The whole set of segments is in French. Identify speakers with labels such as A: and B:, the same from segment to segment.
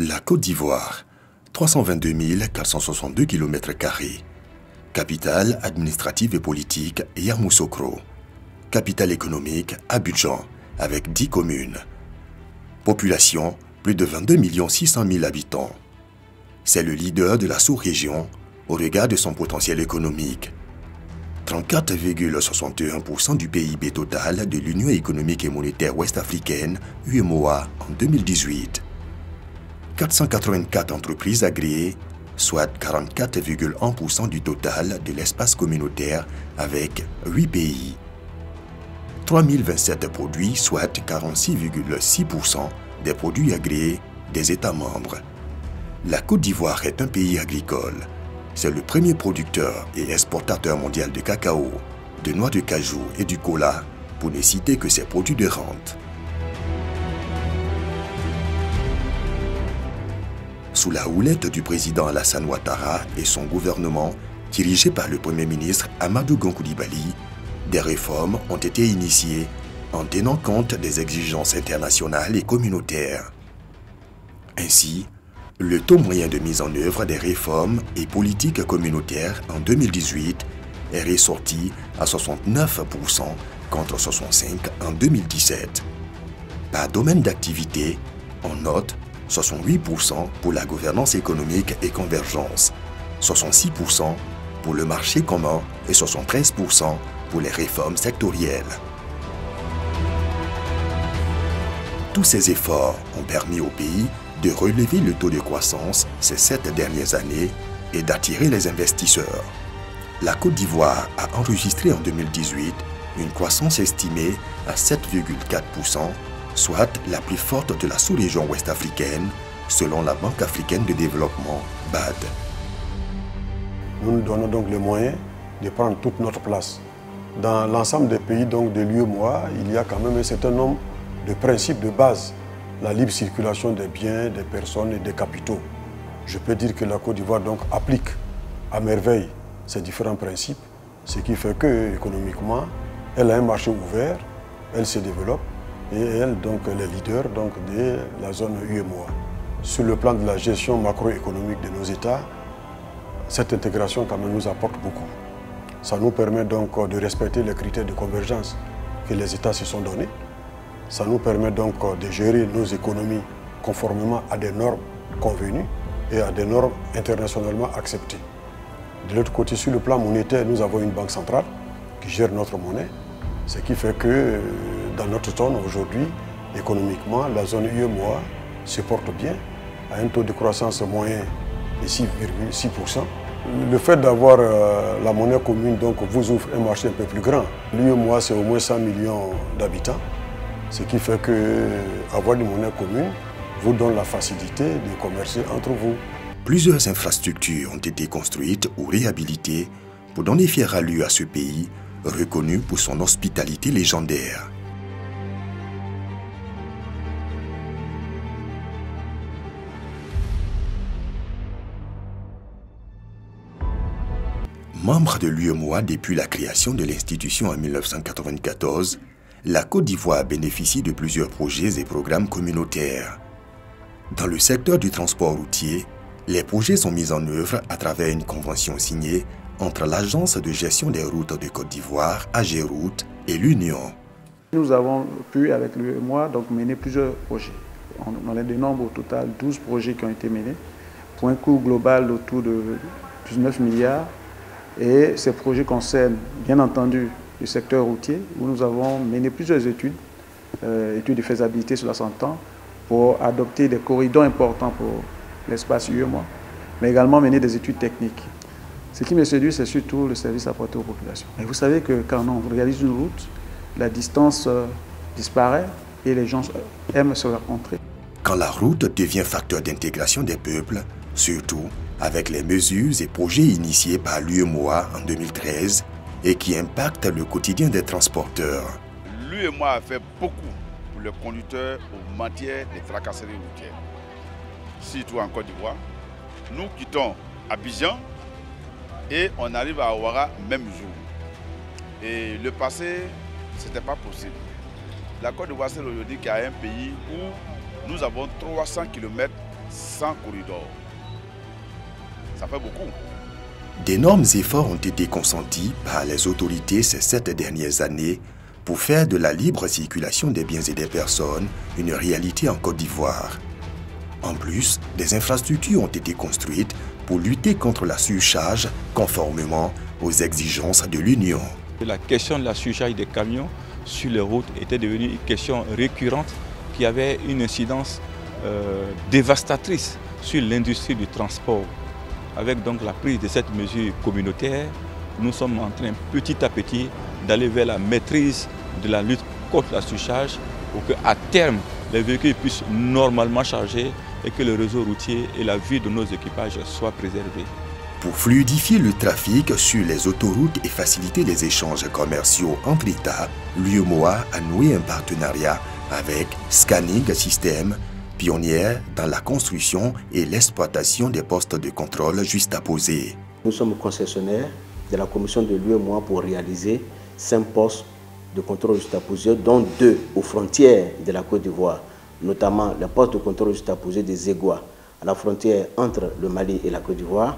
A: La Côte d'Ivoire, 322 462 km². Capitale administrative et politique, Yamoussoukro. Capitale économique, Abidjan, avec 10 communes. Population, plus de 22 600 000 habitants. C'est le leader de la sous-région au regard de son potentiel économique. 34,61% du PIB total de l'Union économique et monétaire ouest-africaine, UEMOA, en 2018. 484 entreprises agréées, soit 44,1% du total de l'espace communautaire avec 8 pays. 3027 produits, soit 46,6% des produits agréés des États membres. La Côte d'Ivoire est un pays agricole. C'est le premier producteur et exportateur mondial de cacao, de noix de cajou et du cola, pour ne citer que ses produits de rente. Sous la houlette du président Alassane Ouattara et son gouvernement, dirigé par le Premier ministre Amadou Gon Coulibaly, des réformes ont été initiées en tenant compte des exigences internationales et communautaires. Ainsi, le taux moyen de mise en œuvre des réformes et politiques communautaires en 2018 est ressorti à 69% contre 65% en 2017. Par domaine d'activité, on note 68% pour la gouvernance économique et convergence, 66% pour le marché commun et 73% pour les réformes sectorielles. Tous ces efforts ont permis au pays de relever le taux de croissance ces 7 dernières années et d'attirer les investisseurs. La Côte d'Ivoire a enregistré en 2018 une croissance estimée à 7,4%, soit la plus forte de la sous-région ouest-africaine, selon la Banque africaine de développement, BAD.
B: Nous nous donnons donc les moyens de prendre toute notre place. Dans l'ensemble des pays donc, de l'UEMOA, il y a quand même un certain nombre de principes de base. La libre circulation des biens, des personnes et des capitaux. Je peux dire que la Côte d'Ivoire donc applique à merveille ces différents principes, ce qui fait que économiquement, elle a un marché ouvert, elle se développe et elle donc est leader donc, de la zone UEMOA. Sur le plan de la gestion macroéconomique de nos États, cette intégration quand même nous apporte beaucoup. Ça nous permet donc de respecter les critères de convergence que les États se sont donnés. Ça nous permet donc de gérer nos économies conformément à des normes convenues et à des normes internationalement acceptées. De l'autre côté, sur le plan monétaire, nous avons une banque centrale qui gère notre monnaie, ce qui fait que dans notre zone aujourd'hui, économiquement, la zone UEMOA se porte bien, à un taux de croissance moyen de 6,6%. Le fait d'avoir la monnaie commune donc, vous ouvre un marché un peu plus grand. L'UEMOA, c'est au moins 100 millions d'habitants. Ce qui fait qu'avoir une monnaie commune vous donne la facilité de commercer entre vous.
A: Plusieurs infrastructures ont été construites ou réhabilitées pour donner fière allure à ce pays, reconnu pour son hospitalité légendaire. Membre de l'UEMOA depuis la création de l'institution en 1994, la Côte d'Ivoire bénéficie de plusieurs projets et programmes communautaires. Dans le secteur du transport routier, les projets sont mis en œuvre à travers une convention signée entre l'Agence de gestion des routes de Côte d'Ivoire, AGEROUTE, et l'Union.
C: Nous avons pu, avec l'UEMOA, mener plusieurs projets. On a des nombres au total 12 projets qui ont été menés, pour un coût global autour de 19 milliards. Et ces projets concernent, bien entendu, le secteur routier, où nous avons mené plusieurs études, études de faisabilité sur la 100 ans, pour adopter des corridors importants pour l'espace UEMOA, mais également mener des études techniques. Ce qui me séduit, c'est surtout le service apporté aux populations. Et vous savez que quand on réalise une route, la distance disparaît et les gens aiment se rencontrer.
A: Quand la route devient facteur d'intégration des peuples, surtout avec les mesures et projets initiés par l'UEMOA en 2013 et qui impactent le quotidien des transporteurs.
D: L'UEMOA a fait beaucoup pour les conducteurs en matière de tracasseries routières. Surtout en Côte d'Ivoire. Nous quittons Abidjan et on arrive à Ouara même jour. Et le passé, ce n'était pas possible. La Côte d'Ivoire, c'est aujourd'hui qu'il y a un pays où nous avons 300 km 100 corridors. Ça fait beaucoup.
A: D'énormes efforts ont été consentis par les autorités ces 7 dernières années pour faire de la libre circulation des biens et des personnes une réalité en Côte d'Ivoire. En plus, des infrastructures ont été construites pour lutter contre la surcharge conformément aux exigences de l'Union.
E: La question de la surcharge des camions sur les routes était devenue une question récurrente qui avait une incidence dévastatrice sur l'industrie du transport. Avec donc la prise de cette mesure communautaire, nous sommes en train petit à petit d'aller vers la maîtrise de la lutte contre la surcharge pour qu'à terme, les véhicules puissent normalement charger et que le réseau routier et la vie de nos équipages soient préservés.
A: Pour fluidifier le trafic sur les autoroutes et faciliter les échanges commerciaux entre États, l'UEMOA a noué un partenariat avec Scanning System, pionnière dans la construction et l'exploitation des postes de contrôle juxtaposés.
F: Nous sommes concessionnaires de la commission de l'UEMOA pour réaliser 5 postes de contrôle juxtaposés, dont 2 aux frontières de la Côte d'Ivoire, notamment le poste de contrôle juxtaposé des Égouas, à la frontière entre le Mali et la Côte d'Ivoire,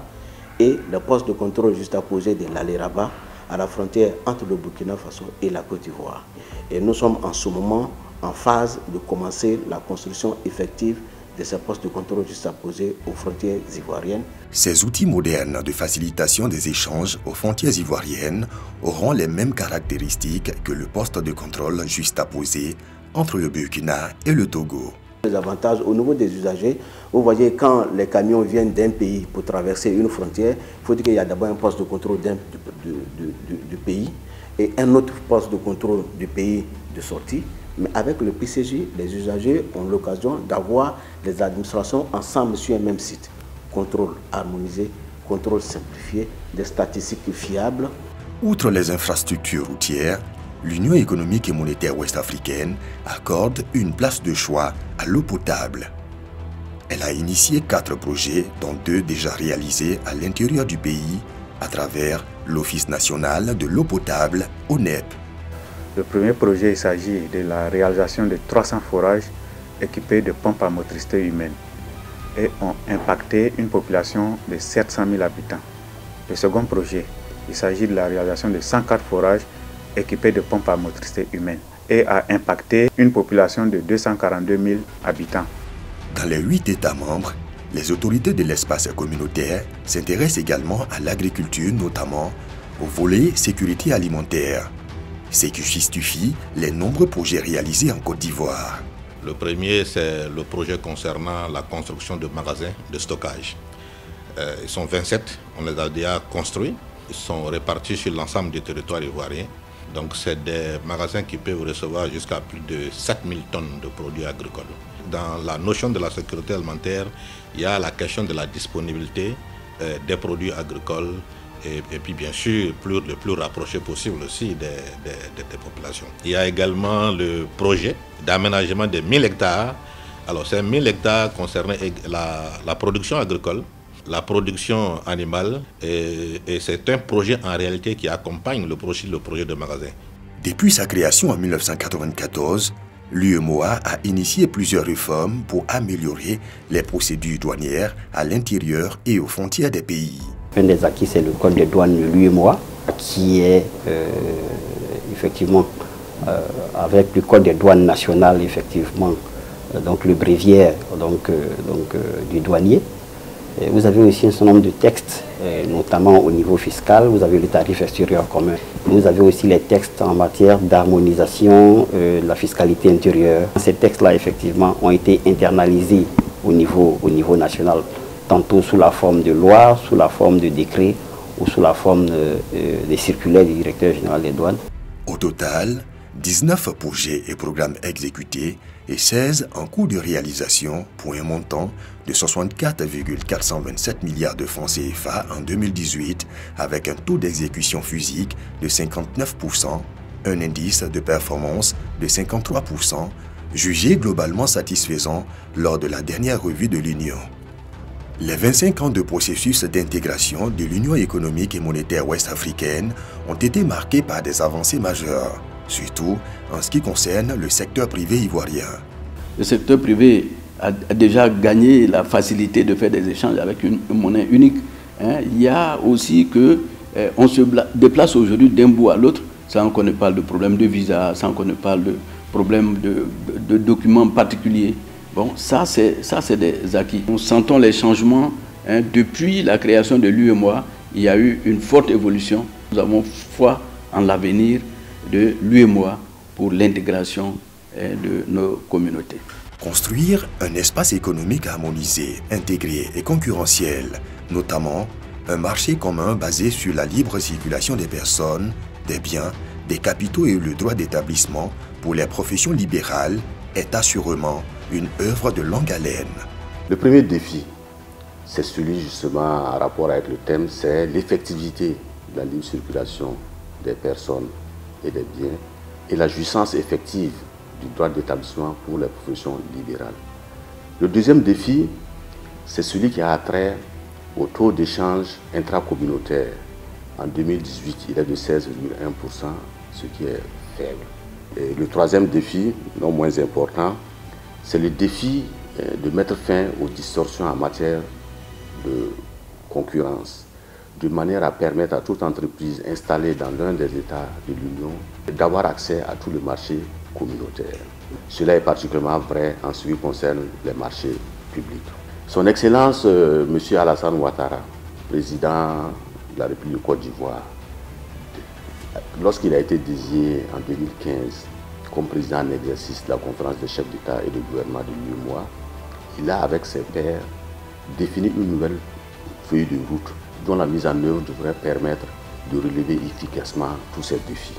F: et le poste de contrôle juxtaposé de l'Alé-Rabat, à la frontière entre le Burkina Faso et la Côte d'Ivoire. Et nous sommes en ce moment en phase de commencer la construction effective de ces postes de contrôle juxtaposés aux frontières ivoiriennes.
A: Ces outils modernes de facilitation des échanges aux frontières ivoiriennes auront les mêmes caractéristiques que le poste de contrôle juxtaposé entre le Burkina et le Togo.
F: Les avantages au niveau des usagers, vous voyez, quand les camions viennent d'un pays pour traverser une frontière, il faut dire qu'il y a d'abord un poste de contrôle du pays et un autre poste de contrôle du pays de sortie. Mais avec le PCJ, les usagers ont l'occasion d'avoir les administrations ensemble sur un même site. Contrôle harmonisé, contrôle simplifié, des statistiques fiables.
A: Outre les infrastructures routières, l'Union économique et monétaire ouest-africaine accorde une place de choix à l'eau potable. Elle a initié 4 projets, dont 2 déjà réalisés à l'intérieur du pays à travers l'Office national de l'eau potable, ONEP.
C: Le premier projet, il s'agit de la réalisation de 300 forages équipés de pompes à motricité humaine et ont impacté une population de 700 000 habitants. Le second projet, il s'agit de la réalisation de 104 forages équipés de pompes à motricité humaine et a impacté une population de 242 000 habitants.
A: Dans les 8 États membres, les autorités de l'espace communautaire s'intéressent également à l'agriculture, notamment au volet sécurité alimentaire, ce qui justifie les nombreux projets réalisés en Côte d'Ivoire.
G: Le premier, c'est le projet concernant la construction de magasins de stockage. Ils sont 27, on les a déjà construits. Ils sont répartis sur l'ensemble du territoire ivoirien. Donc c'est des magasins qui peuvent recevoir jusqu'à plus de 7000 tonnes de produits agricoles. Dans la notion de la sécurité alimentaire, il y a la question de la disponibilité des produits agricoles et puis bien sûr le plus rapproché possible aussi des populations. Il y a également le projet d'aménagement de 1000 hectares. Alors c'est 1000 hectares concernant la production agricole, la production animale et c'est un projet en réalité qui accompagne le projet de magasin.
A: Depuis sa création en 1994, l'UEMOA a initié plusieurs réformes pour améliorer les procédures douanières à l'intérieur et aux frontières des pays.
F: Un des acquis, c'est le code de douane de l'UEMOA qui est effectivement avec le code des douanes nationales, effectivement, donc le bréviaire du douanier. Vous avez aussi un certain nombre de textes, notamment au niveau fiscal. Vous avez le tarif extérieur commun. Vous avez aussi les textes en matière d'harmonisation de la fiscalité intérieure. Ces textes-là, effectivement, ont été internalisés au niveau national, tantôt sous la forme de loi, sous la forme de décret ou sous la forme des circulaires du directeur général des douanes.
A: Au total, 19 projets et programmes exécutés et 16 en cours de réalisation pour un montant de 64,427 milliards de francs CFA en 2018 avec un taux d'exécution physique de 59%, un indice de performance de 53%, jugé globalement satisfaisant lors de la dernière revue de l'Union. Les 25 ans de processus d'intégration de l'Union économique et monétaire ouest-africaine ont été marqués par des avancées majeures, surtout en ce qui concerne le secteur privé ivoirien.
H: Le secteur privé a déjà gagné la facilité de faire des échanges avec une monnaie unique. Il y a aussi que on se déplace aujourd'hui d'un bout à l'autre sans qu'on ne parle de problème de visa, sans qu'on ne parle de problème de documents particuliers. Bon, ça c'est des acquis. Nous sentons les changements. Depuis la création de l'UEMOA, il y a eu une forte évolution. Nous avons foi en l'avenir de l'UEMOA pour l'intégration de nos communautés.
A: Construire un espace économique harmonisé, intégré et concurrentiel, notamment un marché commun basé sur la libre circulation des personnes, des biens, des capitaux et le droit d'établissement pour les professions libérales est assurément une œuvre de longue haleine.
I: Le premier défi, c'est celui justement en rapport avec le thème, c'est l'effectivité de la libre circulation des personnes et des biens et la jouissance effective du droit d'établissement pour les professions libérales. Le deuxième défi, c'est celui qui a trait au taux d'échange intracommunautaire. En 2018, il est de 16,1%, ce qui est faible. Et le troisième défi, non moins important, c'est le défi de mettre fin aux distorsions en matière de concurrence, de manière à permettre à toute entreprise installée dans l'un des États de l'Union d'avoir accès à tout le marché communautaire. Cela est particulièrement vrai en ce qui concerne les marchés publics. Son Excellence, M. Alassane Ouattara, président de la République de Côte d'Ivoire, lorsqu'il a été désigné en 2015 comme président en exercice de la conférence des chefs d'État et de gouvernement de l'UEMOA, il a, avec ses pairs, défini une nouvelle feuille de route dont la mise en œuvre devrait permettre de relever efficacement tous ces défis.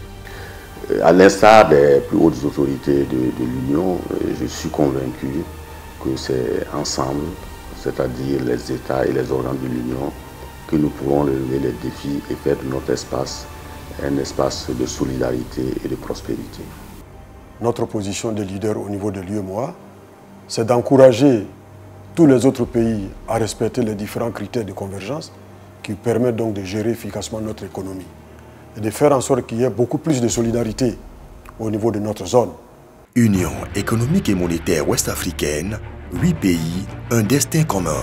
I: À l'instar des plus hautes autorités de l'Union, je suis convaincu que c'est ensemble, c'est-à-dire les États et les organes de l'Union, que nous pourrons relever les défis et faire de notre espace un espace de solidarité et de prospérité.
B: Notre position de leader au niveau de l'UEMOA, c'est d'encourager tous les autres pays à respecter les différents critères de convergence qui permettent donc de gérer efficacement notre économie et de faire en sorte qu'il y ait beaucoup plus de solidarité au niveau de notre zone.
A: Union économique et monétaire ouest-africaine, 8 pays, un destin commun.